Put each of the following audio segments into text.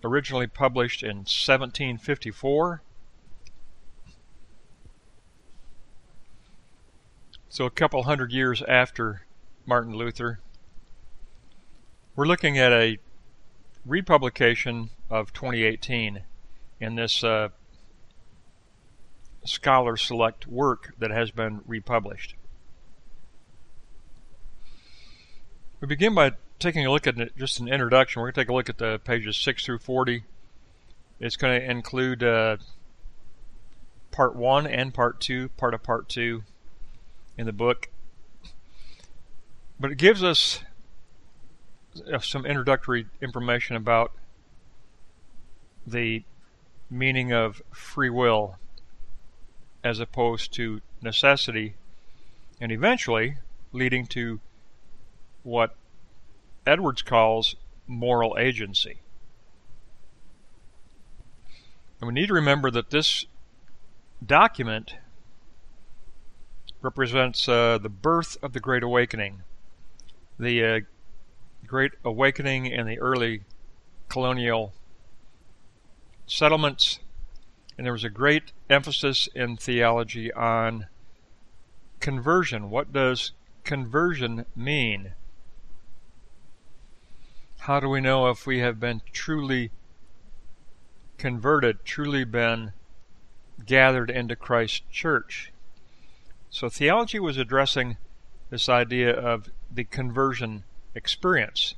originally published in 1754. So a couple hundred years after Martin Luther. We're looking at a republication of 2018 in this Scholar Select work that has been republished. We begin by taking a look at just an introduction. We're going to take a look at the pages 6 through 40. It's going to include part 1 and part 2, part of part 2 in the book. But it gives us some introductory information about the meaning of free will as opposed to necessity, and eventually leading to what Edwards calls moral agency. And we need to remember that this document represents the birth of the Great Awakening. The Great Awakening in the early colonial settlements, and there was a great emphasis in theology on conversion. What does conversion mean? How do we know if we have been truly converted, truly been gathered into Christ's church? So theology was addressing this idea of the conversion experience.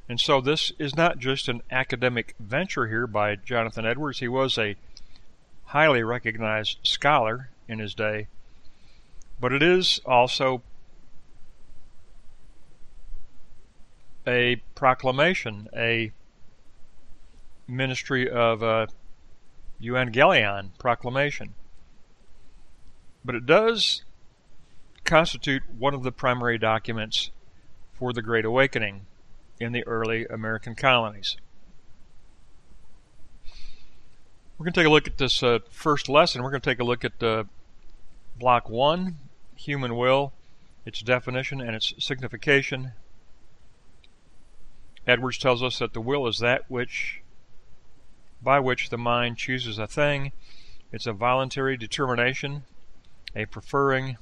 And so this is not just an academic venture here by Jonathan Edwards. He was a highly recognized scholar in his day, but it is also a proclamation, a ministry of Evangelion proclamation. But it does constitute one of the primary documents for the Great Awakening in the early American colonies. We're going to take a look at this first lesson. We're going to take a look at Block 1, Human Will, its definition and its signification. Edwards tells us that the will is that by which the mind chooses a thing. It's a voluntary determination, a preferring.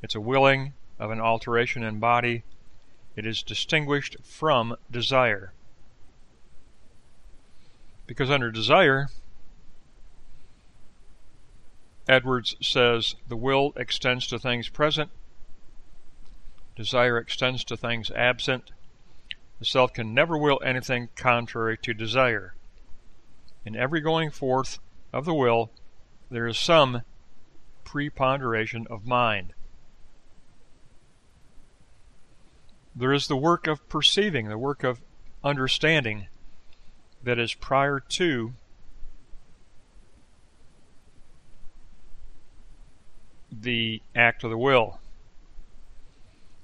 It's a willing of an alteration in body. It is distinguished from desire. Because under desire, Edwards says the will extends to things present, desire extends to things absent. The self can never will anything contrary to desire. In every going forth of the will, there is some preponderation of mind. There is the work of perceiving, the work of understanding that is prior to the act of the will.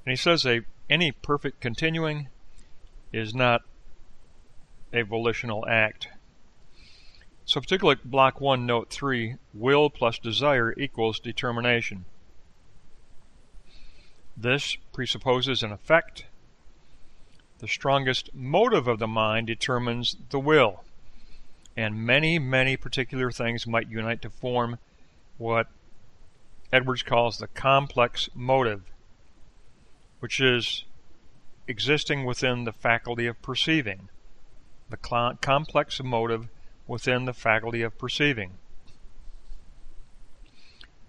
And he says any perfect continuing is not a volitional act. So particularly Block 1, Note 3, will plus desire equals determination. This presupposes an effect. The strongest motive of the mind determines the will, and many, many particular things might unite to form what Edwards calls the complex motive, which is existing within the faculty of perceiving. The complex motive within the faculty of perceiving.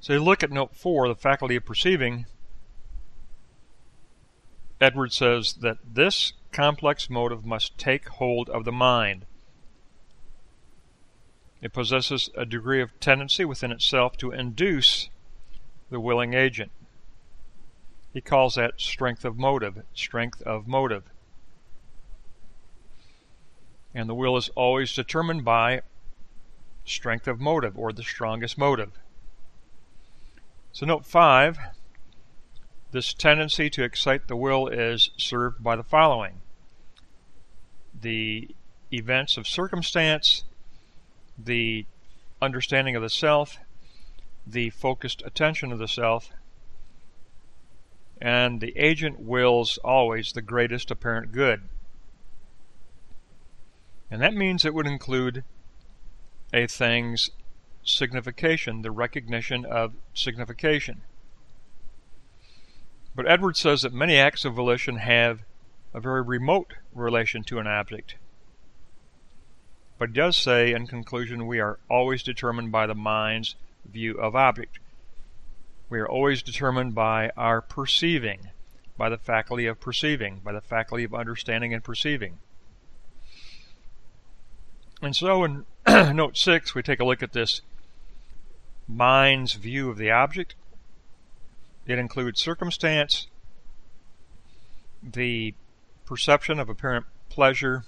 So you look at Note 4, the faculty of perceiving. Edwards says that this complex motive must take hold of the mind. It possesses a degree of tendency within itself to induce the willing agent. He calls that strength of motive, strength of motive. And the will is always determined by strength of motive, or the strongest motive. So Note 5, this tendency to excite the will is served by the following: the events of circumstance, the understanding of the self, the focused attention of the self, and the agent wills always the greatest apparent good. And that means it would include a thing's signification, the recognition of signification. But Edwards says that many acts of volition have a very remote relation to an object. But he does say, in conclusion, we are always determined by the mind's view of object. We are always determined by our perceiving, by the faculty of perceiving, by the faculty of understanding and perceiving. And so in note 6, we take a look at this mind's view of the object. It includes circumstance, the perception of apparent pleasure,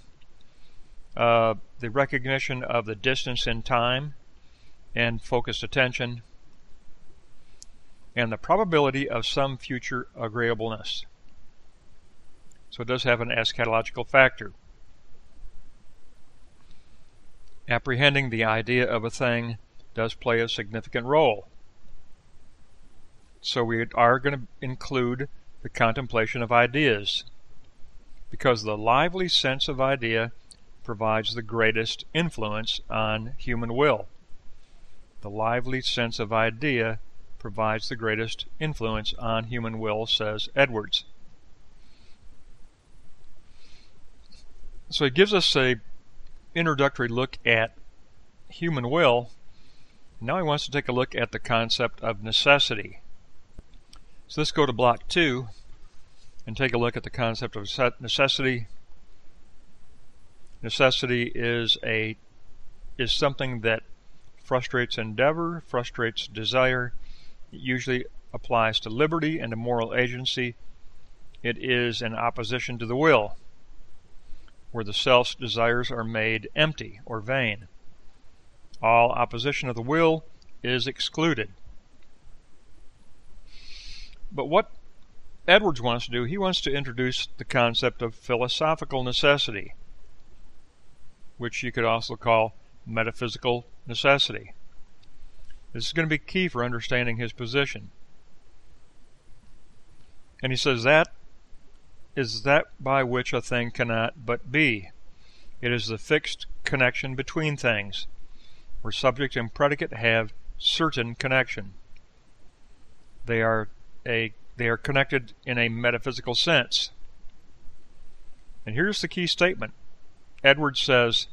the recognition of the distance in time and focused attention, and the probability of some future agreeableness. So it does have an eschatological factor. Apprehending the idea of a thing does play a significant role. So we are going to include the contemplation of ideas, because the lively sense of idea provides the greatest influence on human will. The lively sense of idea provides the greatest influence on human will, says Edwards. So he gives us an introductory look at human will. Now he wants to take a look at the concept of necessity. So let's go to block 2 and take a look at the concept of necessity. Necessity is something that frustrates endeavor, frustrates desire. It usually applies to liberty and to moral agency. It is in opposition to the will, where the self's desires are made empty or vain. All opposition of the will is excluded. But what Edwards wants to do, he wants to introduce the concept of philosophical necessity, which you could also call metaphysical necessity. This is going to be key for understanding his position. And he says that is that by which a thing cannot but be. It is the fixed connection between things, where subject and predicate have certain connection. They are connected in a metaphysical sense. And here's the key statement. Edwards says,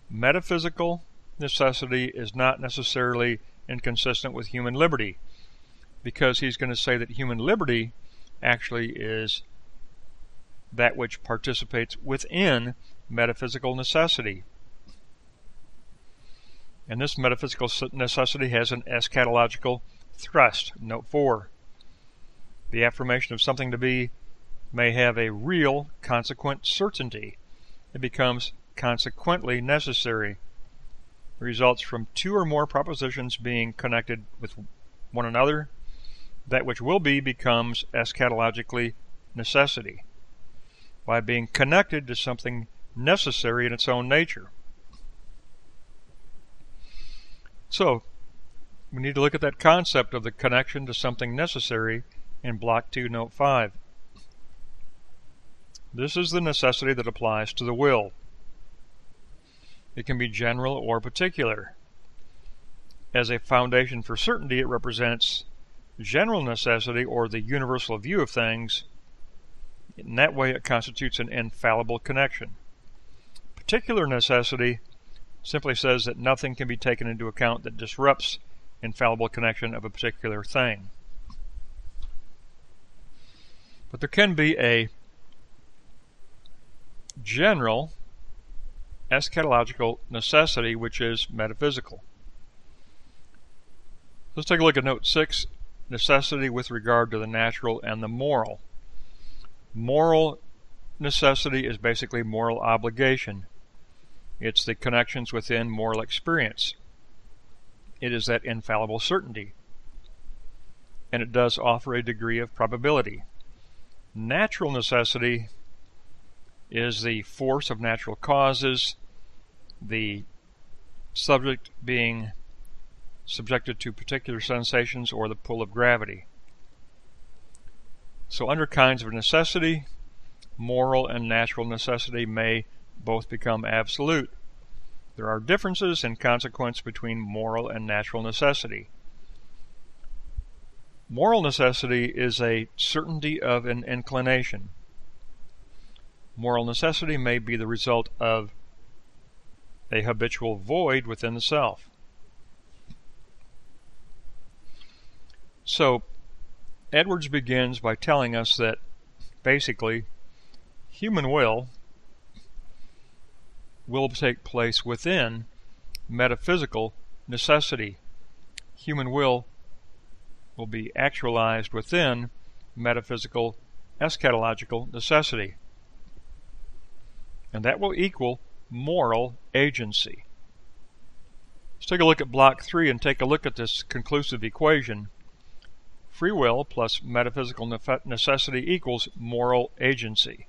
metaphysical necessity is not necessarily inconsistent with human liberty, because he's going to say that human liberty actually is that which participates within metaphysical necessity. And this metaphysical necessity has an eschatological thrust. Note 4. The affirmation of something to be may have a real consequent certainty. It becomes consequently necessary. It results from two or more propositions being connected with one another. That which will be becomes eschatologically necessity, by being connected to something necessary in its own nature. So, we need to look at that concept of the connection to something necessary in Block 2, Note 5. This is the necessity that applies to the will. It can be general or particular. As a foundation for certainty, it represents general necessity, or the universal view of things. In that way, it constitutes an infallible connection. Particular necessity simply says that nothing can be taken into account that disrupts infallible connection of a particular thing. But there can be a general eschatological necessity which is metaphysical. Let's take a look at Note 6, necessity with regard to the natural and the moral. Moral necessity is basically moral obligation. It's the connections within moral experience. It is that infallible certainty. And it does offer a degree of probability. Natural necessity is the force of natural causes, the subject being subjected to particular sensations or the pull of gravity. So under kinds of necessity, moral and natural necessity may both become absolute. There are differences in consequence between moral and natural necessity. Moral necessity is a certainty of an inclination. Moral necessity may be the result of a habitual void within the self. So, Edwards begins by telling us that basically human will take place within metaphysical necessity. Human will be actualized within metaphysical eschatological necessity. And that will equal moral agency. Let's take a look at block 3 and take a look at this conclusive equation. Free will plus metaphysical necessity equals moral agency.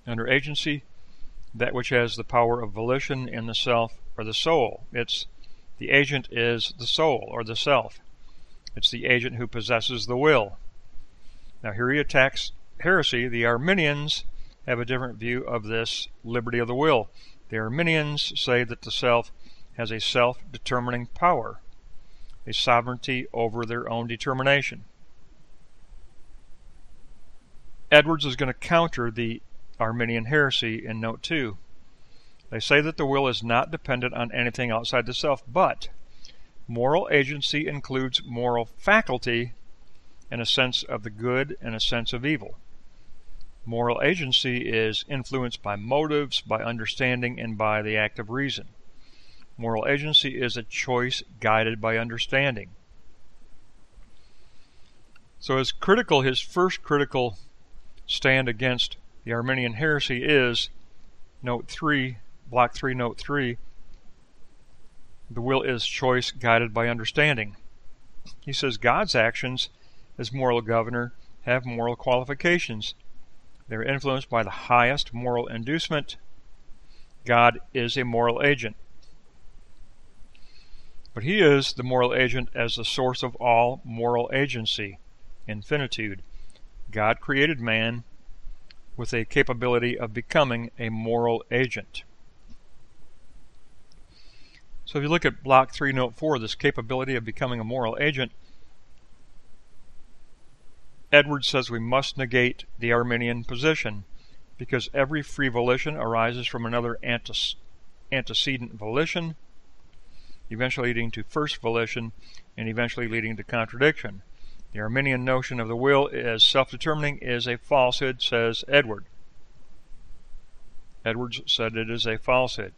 Under agency, that which has the power of volition in the self or the soul. The agent is the soul or the self. It's the agent who possesses the will. Now here he attacks heresy. The Arminians have a different view of this liberty of the will. The Arminians say that the self has a self-determining power, a sovereignty over their own determination. Edwards is going to counter the Arminian heresy in note 2. They say that the will is not dependent on anything outside the self, but moral agency includes moral faculty and a sense of the good and a sense of evil. Moral agency is influenced by motives, by understanding, and by the act of reason. Moral agency is a choice guided by understanding. So his first critical stand against the Arminian heresy is note 3, block 3, note 3. The will is choice guided by understanding. He says God's actions as moral governor have moral qualifications. They're influenced by the highest moral inducement. God is a moral agent. But he is the moral agent as the source of all moral agency, infinitude. God created man with a capability of becoming a moral agent. So if you look at block 3, note 4, this capability of becoming a moral agent, Edwards says we must negate the Arminian position because every free volition arises from another antecedent volition, eventually leading to first volition and eventually leading to contradiction. The Arminian notion of the will as self-determining is a falsehood, says Edwards. Edwards said it is a falsehood.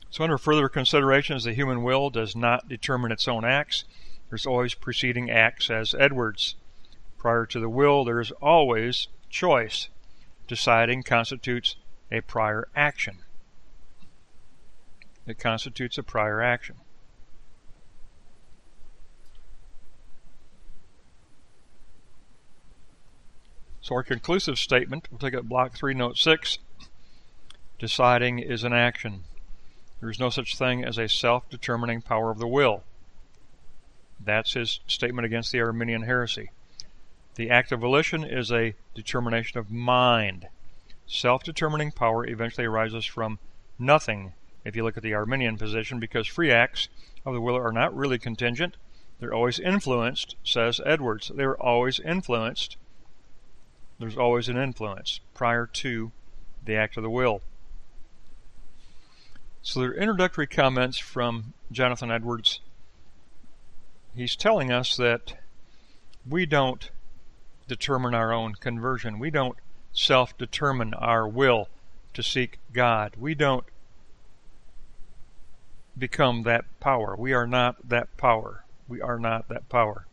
So under further considerations, the human will does not determine its own acts. There's always preceding acts, says Edwards. Prior to the will, there is always choice. Deciding constitutes a prior action. It constitutes a prior action. So our conclusive statement, we'll take up block 3, note 6. Deciding is an action. There is no such thing as a self-determining power of the will. That's his statement against the Arminian heresy. The act of volition is a determination of mind. Self-determining power eventually arises from nothing, if you look at the Arminian position, because free acts of the will are not really contingent. They're always influenced, says Edwards. They're always influenced. There's always an influence prior to the act of the will. So there are introductory comments from Jonathan Edwards. He's telling us that we don't determine our own conversion. We don't self-determine our will to seek God. We don't become that power. We are not that power. We are not that power.